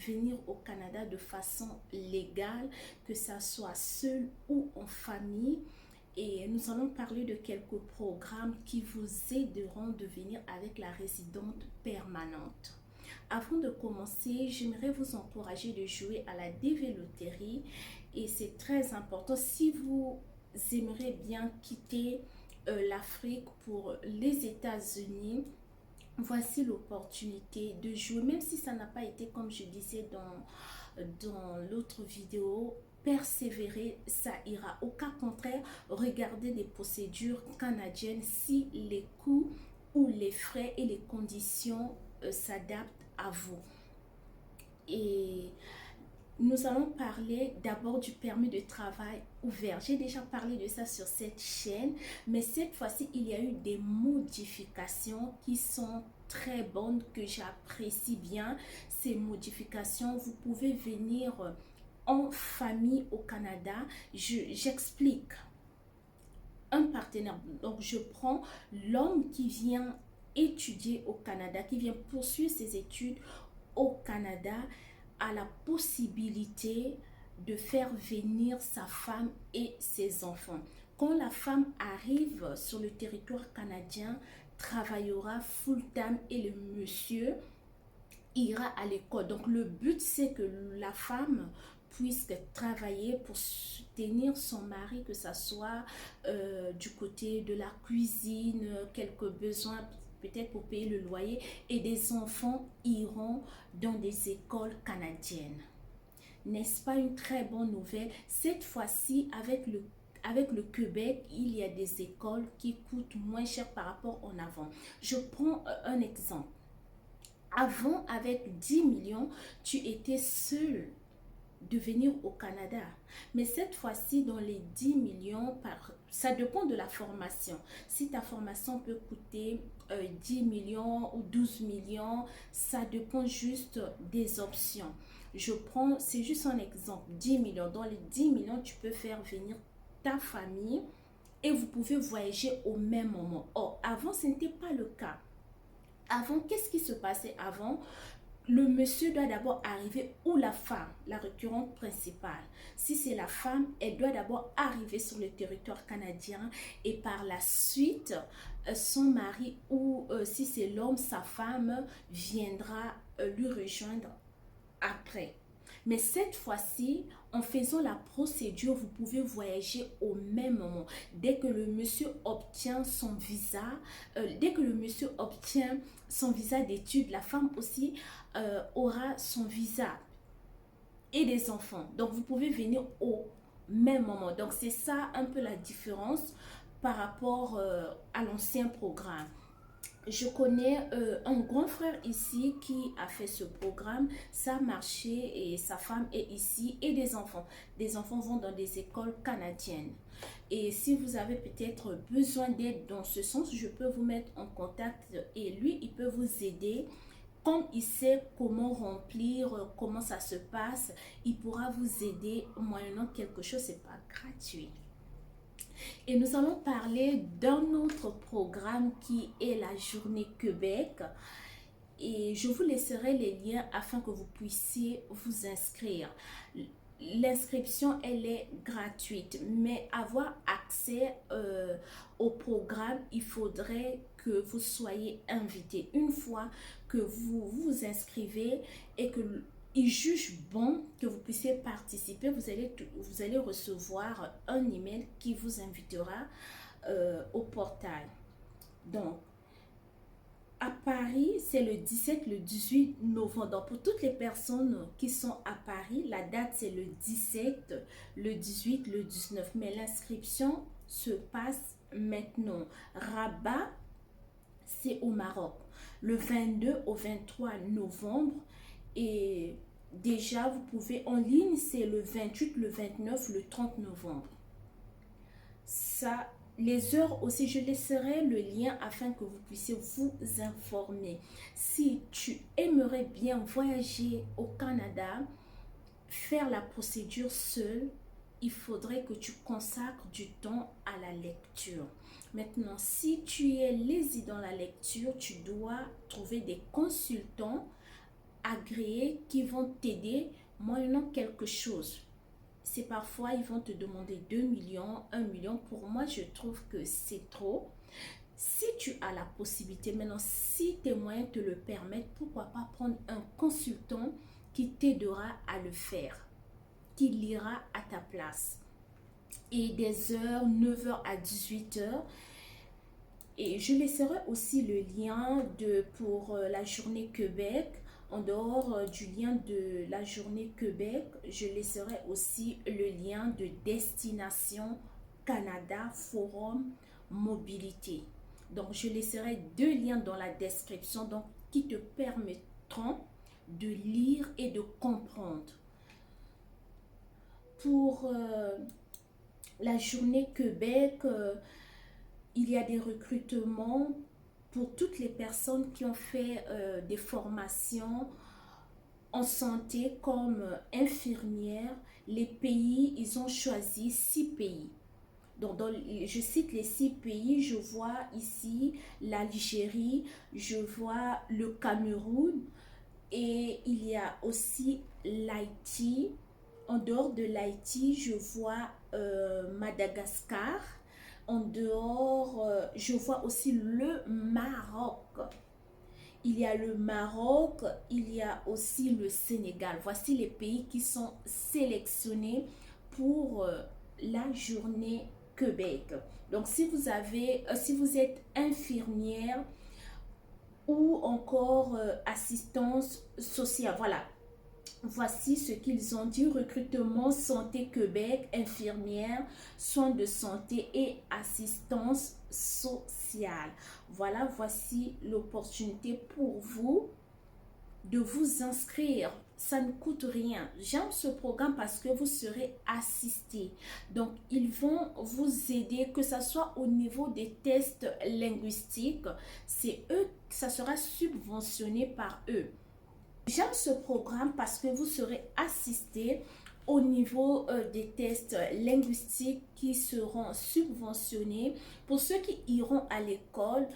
venir au Canada de façon légale, que ça soit seul ou en famille. Et nous allons parler de quelques programmes qui vous aideront de venir avec la résidente permanente. Avant de commencer, j'aimerais vous encourager de jouer à la DV Loterie et c'est très important si vous aimeriez bien quitter l'Afrique pour les États-Unis. Voici l'opportunité de jouer, même si ça n'a pas été comme je disais dans l'autre vidéo. Persévérer, ça ira. Au cas contraire, regardez des procédures canadiennes si les coûts ou les frais et les conditions s'adaptent à vous. Et nous allons parler d'abord du permis de travail ouvert. J'ai déjà parlé de ça sur cette chaîne, mais cette fois-ci, il y a eu des modifications qui sont très bonnes, que j'apprécie bien. Ces modifications, vous pouvez venir en famille au Canada. J'explique. Un partenaire, donc je prends l'homme qui vient étudier au Canada, qui vient poursuivre ses études au Canada, a la possibilité de faire venir sa femme et ses enfants. Quand la femme arrive sur le territoire canadien, travaillera full-time et le monsieur ira à l'école. Donc le but, c'est que la femme puisse travailler pour soutenir son mari, que ce soit du côté de la cuisine, quelques besoins peut-être pour payer le loyer, et des enfants iront dans des écoles canadiennes. N'est-ce pas une très bonne nouvelle? Cette fois-ci, avec le Québec, il y a des écoles qui coûtent moins cher par rapport en avant. Je prends un exemple. Avant, avec 10 millions, tu étais seul de venir au Canada. Mais cette fois-ci, dans les 10 millions, ça dépend de la formation. Si ta formation peut coûter 10 millions ou 12 millions, ça dépend juste des options. C'est juste un exemple, 10 millions. Dans les 10 millions, tu peux faire venir ta famille et vous pouvez voyager au même moment. Or, avant, ce n'était pas le cas. Avant, qu'est-ce qui se passait avant? Le monsieur doit d'abord arriver, ou la femme, la récurrente principale. Si c'est la femme, elle doit d'abord arriver sur le territoire canadien et par la suite, son mari ou si c'est l'homme, sa femme viendra lui rejoindre après. Mais cette fois-ci, en faisant la procédure, vous pouvez voyager au même moment. Dès que le monsieur obtient son visa, d'études, la femme aussi aura son visa et des enfants. Donc, vous pouvez venir au même moment. Donc, c'est ça un peu la différence par rapport à l'ancien programme. Je connais un grand frère ici qui a fait ce programme, ça a marché et sa femme est ici et des enfants. Des enfants vont dans des écoles canadiennes. Et si vous avez peut-être besoin d'aide dans ce sens, je peux vous mettre en contact et lui, il peut vous aider. Comme il sait comment remplir, comment ça se passe, il pourra vous aider moyennant quelque chose, c'est pas gratuit. Et nous allons parler d'un autre programme qui est la Journée Québec. Et je vous laisserai les liens afin que vous puissiez vous inscrire. L'inscription, elle est gratuite, mais avoir accès au programme, il faudrait que vous soyez invité. Une fois que vous vous inscrivez et que il juge bon que vous puissiez participer, vous allez recevoir un email qui vous invitera au portail. Donc, à Paris, c'est le 17, le 18 novembre. Donc, pour toutes les personnes qui sont à Paris, la date c'est le 17, le 18, le 19. Mais l'inscription se passe maintenant. Rabat, c'est au Maroc. Le 22 au 23 novembre. Et déjà, vous pouvez en ligne, c'est le 28, le 29, le 30 novembre. Ça, les heures aussi, je laisserai le lien afin que vous puissiez vous informer. Si tu aimerais bien voyager au Canada, faire la procédure seule, il faudrait que tu consacres du temps à la lecture. Maintenant, si tu es lésé dans la lecture, tu dois trouver des consultants agréés qui vont t'aider moyennant quelque chose. C'est parfois, ils vont te demander 2 millions, 1 million. Pour moi, je trouve que c'est trop. Si tu as la possibilité, maintenant, si tes moyens te le permettent, pourquoi pas prendre un consultant qui t'aidera à le faire, qui lira à ta place. Et des heures, 9h à 18h. Et je laisserai aussi le lien pour la journée Québec. En dehors du lien de la journée Québec, je laisserai aussi le lien de Destination Canada Forum Mobilité. Donc, je laisserai 2 liens dans la description donc, qui te permettront de lire et de comprendre. Pour la journée Québec, il y a des recrutements pour toutes les personnes qui ont fait des formations en santé comme infirmières. Les pays, ils ont choisi 6 pays. Donc, je cite les 6 pays, je vois ici l'Algérie, je vois le Cameroun et il y a aussi l'Haïti. En dehors de l'Haïti, je vois Madagascar. En dehors, je vois aussi le Maroc. Il y a le Maroc, il y a aussi le Sénégal. Voici les pays qui sont sélectionnés pour la journée Québec. Donc, si vous êtes infirmière ou encore assistance sociale, voilà. Voici ce qu'ils ont dit: recrutement Santé Québec, infirmière, soins de santé et assistance sociale. Voilà, voici l'opportunité pour vous de vous inscrire. Ça ne coûte rien. J'aime ce programme parce que vous serez assisté. Donc, ils vont vous aider, que ce soit au niveau des tests linguistiques. C'est eux, ça sera subventionné par eux. J'aime ce programme parce que vous serez assisté au niveau des tests linguistiques qui seront subventionnés. Pour ceux qui iront à l'école,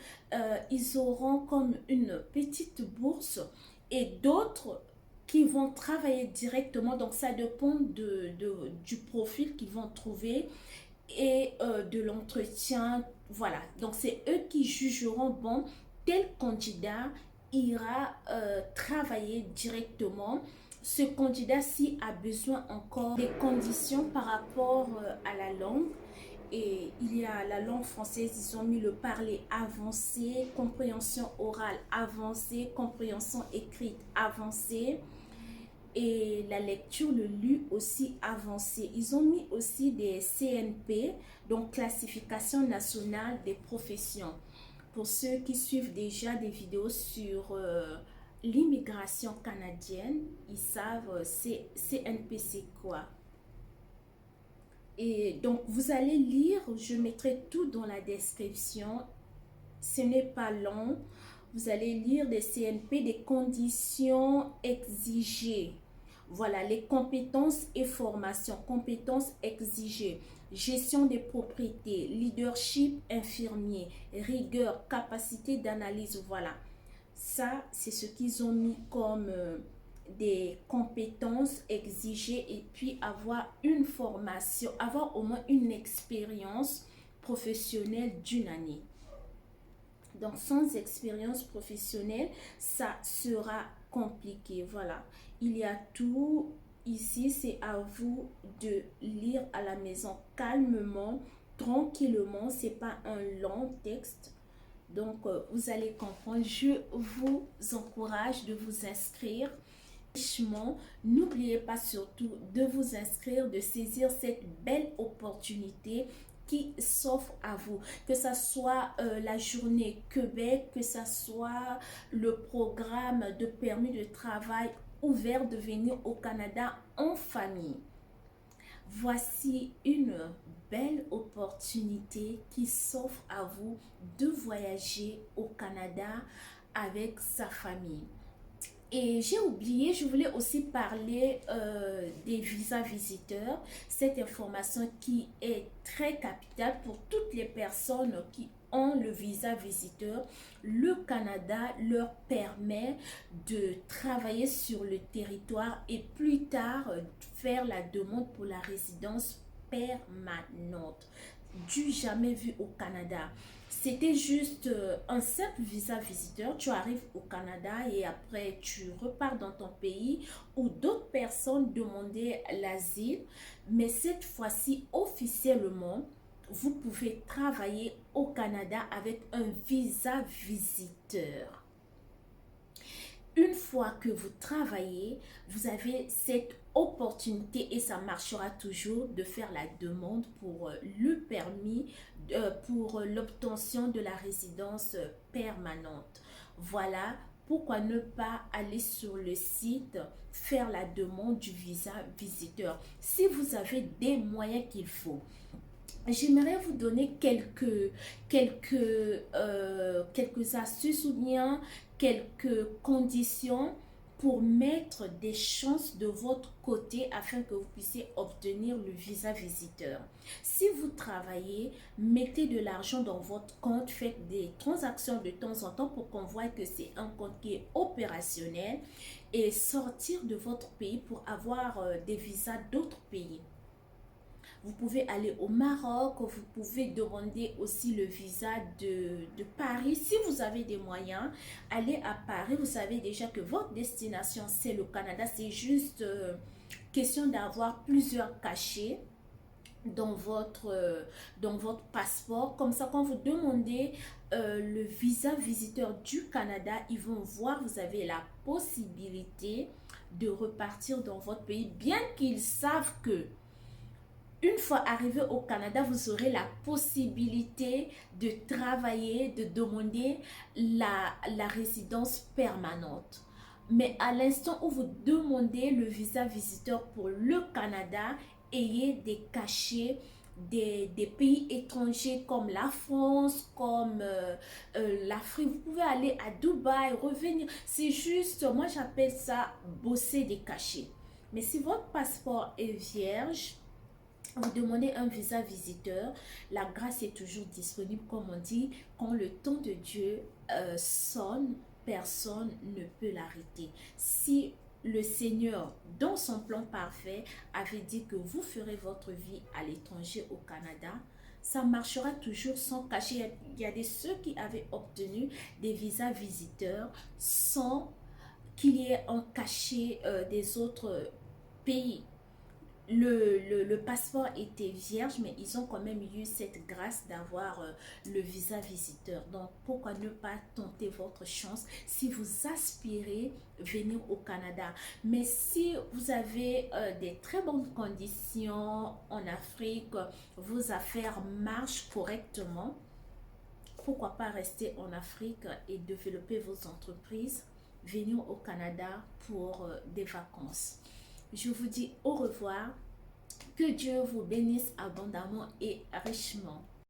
ils auront comme une petite bourse et d'autres qui vont travailler directement. Donc, ça dépend du profil qu'ils vont trouver et de l'entretien. Voilà, donc c'est eux qui jugeront, bon, tel candidat ira travailler directement. Ce candidat-ci a besoin encore des conditions par rapport à la langue. Et il y a la langue française, ils ont mis le parler avancé, compréhension orale avancée, compréhension écrite avancée et la lecture, le lu aussi avancé. Ils ont mis aussi des CNP, donc classification nationale des professions. Pour ceux qui suivent déjà des vidéos sur l'immigration canadienne, ils savent CNP c'est quoi. Et donc, vous allez lire, je mettrai tout dans la description. Ce n'est pas long. Vous allez lire des CNP, des conditions exigées. Voilà, les compétences et formations. Compétences exigées. Gestion des propriétés, leadership infirmier, rigueur, capacité d'analyse. Voilà, ça, c'est ce qu'ils ont mis comme des compétences exigées et puis avoir une formation, avoir au moins une expérience professionnelle d'1 année. Donc, sans expérience professionnelle, ça sera compliqué. Voilà, il y a tout ici. C'est à vous de lire à la maison calmement, tranquillement. C'est pas un long texte. Donc, vous allez comprendre. Je vous encourage de vous inscrire. N'oubliez pas surtout de vous inscrire, de saisir cette belle opportunité qui s'offre à vous, que ce soit la journée Québec, que ce soit le programme de permis de travail ouvert de venir au Canada en famille. Voici une belle opportunité qui s'offre à vous de voyager au Canada avec sa famille. Et j'ai oublié, je voulais aussi parler des visas visiteurs. Cette information qui est très capitale pour toutes les personnes qui ont le visa visiteur, le Canada leur permet de travailler sur le territoire et plus tard faire la demande pour la résidence permanente. Du jamais vu au Canada. C'était juste un simple visa visiteur. Tu arrives au Canada et après tu repars dans ton pays où d'autres personnes demandaient l'asile. Mais cette fois-ci, officiellement, vous pouvez travailler au Canada avec un visa visiteur. Une fois que vous travaillez, vous avez cette opportunité et ça marchera toujours de faire la demande pour le permis, pour l'obtention de la résidence permanente. Voilà pourquoi ne pas aller sur le site, faire la demande du visa visiteur. Si vous avez des moyens qu'il faut. J'aimerais vous donner quelques astuces ou bien quelques conditions pour mettre des chances de votre côté afin que vous puissiez obtenir le visa visiteur. Si vous travaillez, mettez de l'argent dans votre compte, faites des transactions de temps en temps pour qu'on voit que c'est un compte qui est opérationnel et sortir de votre pays pour avoir des visas d'autres pays. Vous pouvez aller au Maroc, vous pouvez demander aussi le visa de Paris. Si vous avez des moyens, allez à Paris. Vous savez déjà que votre destination, c'est le Canada. C'est juste question d'avoir plusieurs cachets dans votre passeport. Comme ça, quand vous demandez le visa visiteur du Canada, ils vont voir, vous avez la possibilité de repartir dans votre pays, bien qu'ils savent que une fois arrivé au Canada, vous aurez la possibilité de travailler, de demander la résidence permanente. Mais à l'instant où vous demandez le visa visiteur pour le Canada, ayez des cachets des pays étrangers comme la France, comme l'Afrique. Vous pouvez aller à Dubaï, revenir. C'est juste, moi j'appelle ça bosser des cachets. Mais si votre passeport est vierge, vous demandez un visa visiteur, la grâce est toujours disponible, comme on dit, quand le temps de Dieu sonne, personne ne peut l'arrêter. Si le Seigneur, dans son plan parfait, avait dit que vous ferez votre vie à l'étranger au Canada, ça marchera toujours sans cacher. Il y a ceux qui avaient obtenu des visas visiteurs sans qu'il y ait un cachet des autres pays. Le passeport était vierge, mais ils ont quand même eu cette grâce d'avoir le visa visiteur. Donc, pourquoi ne pas tenter votre chance si vous aspirez venir au Canada? Mais si vous avez des très bonnes conditions en Afrique, vos affaires marchent correctement, pourquoi pas rester en Afrique et développer vos entreprises, venir au Canada pour des vacances. Je vous dis au revoir. Que Dieu vous bénisse abondamment et richement.